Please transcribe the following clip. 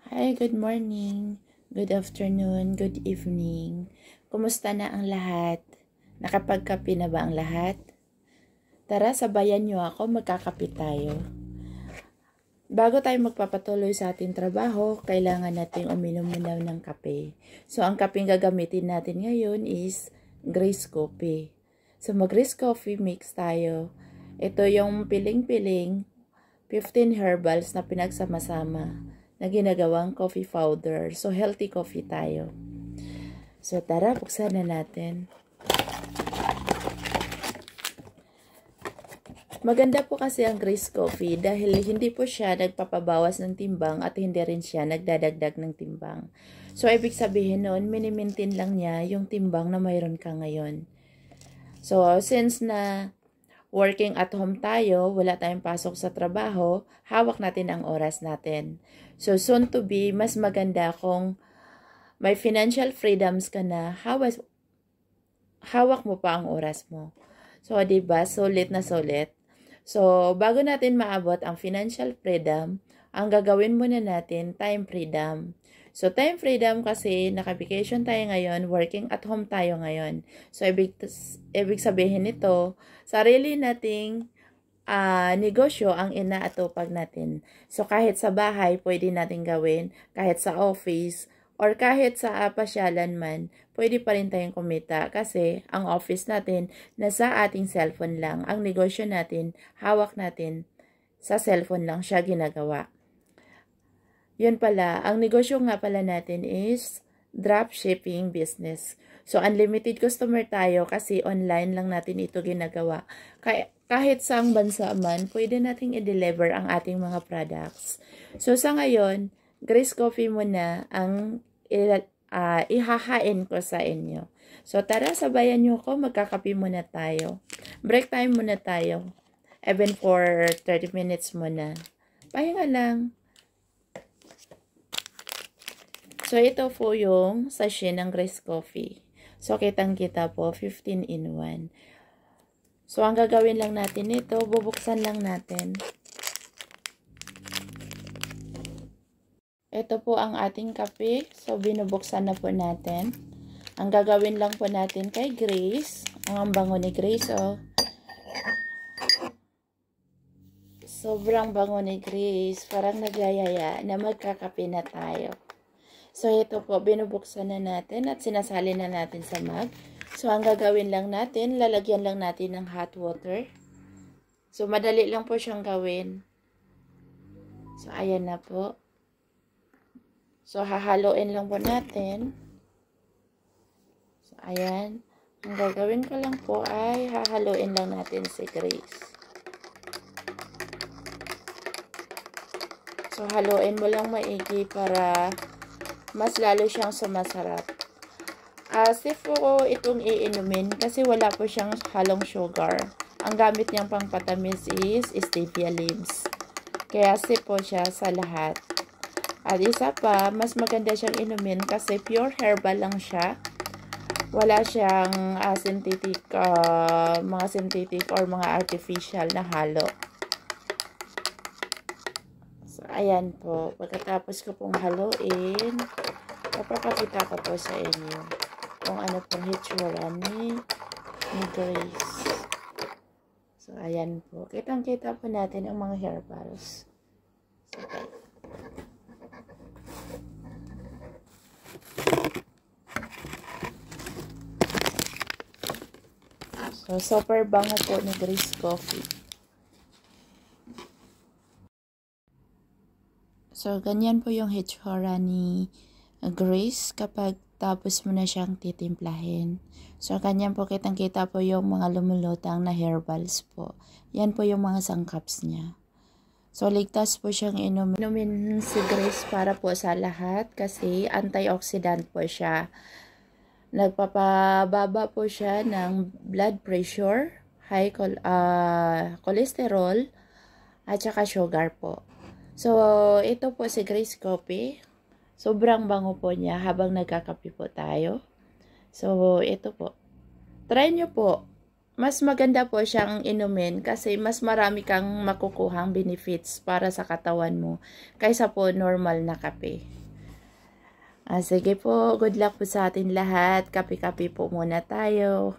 Hi, good morning, good afternoon, good evening. Kumusta na ang lahat? Nakapagkape na ba ang lahat? Tara, sabayan niyo ako, magkakape tayo. Bago tayo magpapatuloy sa ating trabaho, kailangan nating uminom muna ng kape. So, ang kapeng gagamitin natin ngayon is Grace Coffee. So, mag-Grace Coffee mix tayo. Ito yung piling-piling, 15 herbals na pinagsama-sama na ginagawang coffee powder. So, healthy coffee tayo. So, tara, buksan na natin. Maganda po kasi ang Grace Coffee dahil hindi po siya nagpapabawas ng timbang at hindi rin siya nagdadagdag ng timbang. So, ibig sabihin noon, minimintin lang niya yung timbang na mayroon ka ngayon. So, since na working at home tayo, wala tayong pasok sa trabaho, hawak natin ang oras natin. So, soon to be, mas maganda kung may financial freedoms ka na, hawak mo pa ang oras mo. So, diba? Sulit na sulit. So, bago natin maabot ang financial freedom, ang gagawin muna natin, time freedom. So, time freedom kasi naka-vacation tayo ngayon, working at home tayo ngayon. So, ibig sabihin nito, sarili nating negosyo ang inaatupag natin. So, kahit sa bahay, pwede natin gawin, kahit sa office, or kahit sa pasyalan man, pwede pa rin tayong kumita kasi ang office natin nasa ating cellphone lang. Ang negosyo natin, hawak natin, sa cellphone lang siya ginagawa. Yun pala, ang negosyo nga pala natin is dropshipping business. So, unlimited customer tayo kasi online lang natin ito ginagawa. Kahit saang bansa man, pwede nating i-deliver ang ating mga products. So, sa ngayon, Grace Coffee muna ang ihahain ko sa inyo. So, tara, sabayan nyo ko. Magkakape muna tayo. Break time muna tayo. Even for 30 minutes muna. Pahinga lang. So, ito po yung sachet ng Grace Coffee. So, kitang-kita po, 15 in 1. So, ang gagawin lang natin ito, bubuksan lang natin. Ito po ang ating kape. So, binubuksan na po natin. Ang gagawin lang po natin kay Grace. Ang bango ni Grace, oh. Sobrang bango ni Grace. Parang nagyayaya na magkakape na tayo. So, ito po, binubuksan na natin at sinasali na natin sa mug. So, ang gagawin lang natin, lalagyan lang natin ng hot water. So, madali lang po siyang gawin. So, ayan na po. So, hahaluin lang po natin. So, ayan. Ang gagawin ko lang po ay hahaluin lang natin si Grace. So, haluin mo lang maigi para mas lalo siyang sumasarap. Safe po itong iinumin kasi wala po siyang halong sugar. Ang gamit niyang pangpatamis is stevia leaves. Kaya safe po siya sa lahat. At isa pa, mas maganda siyang inumin kasi pure herbal lang siya. Wala siyang synthetic, mga synthetic or mga artificial na halo. So, ayan po. Pagkatapos ko pong haluin, papakita ko po sa inyo kung ano pong hitsura ni Grace. So, ayan po. Kitang-kita po natin ang mga herbals. So, okay. So, super bango po ni Grace Coffee. So, ganyan po yung hitsura ni Grace kapag tapos mo na siyang titimplahin. So, ganyan po kitang-kita po yung mga lumulutang na herbals po. Yan po yung mga sangkaps niya. So, ligtas po siyang inumin si Grace para po sa lahat kasi antioxidant po siya. Nagpapababa po siya ng blood pressure, high cholesterol, at saka sugar po. So, ito po si Grace Coffee. Sobrang bango po niya habang nagkakape po tayo. So, ito po. Try nyo po. Mas maganda po siyang inumin kasi mas marami kang makukuhang benefits para sa katawan mo kaysa po normal na kape. Sige po, good luck po sa atin lahat. Kape-kape po muna tayo.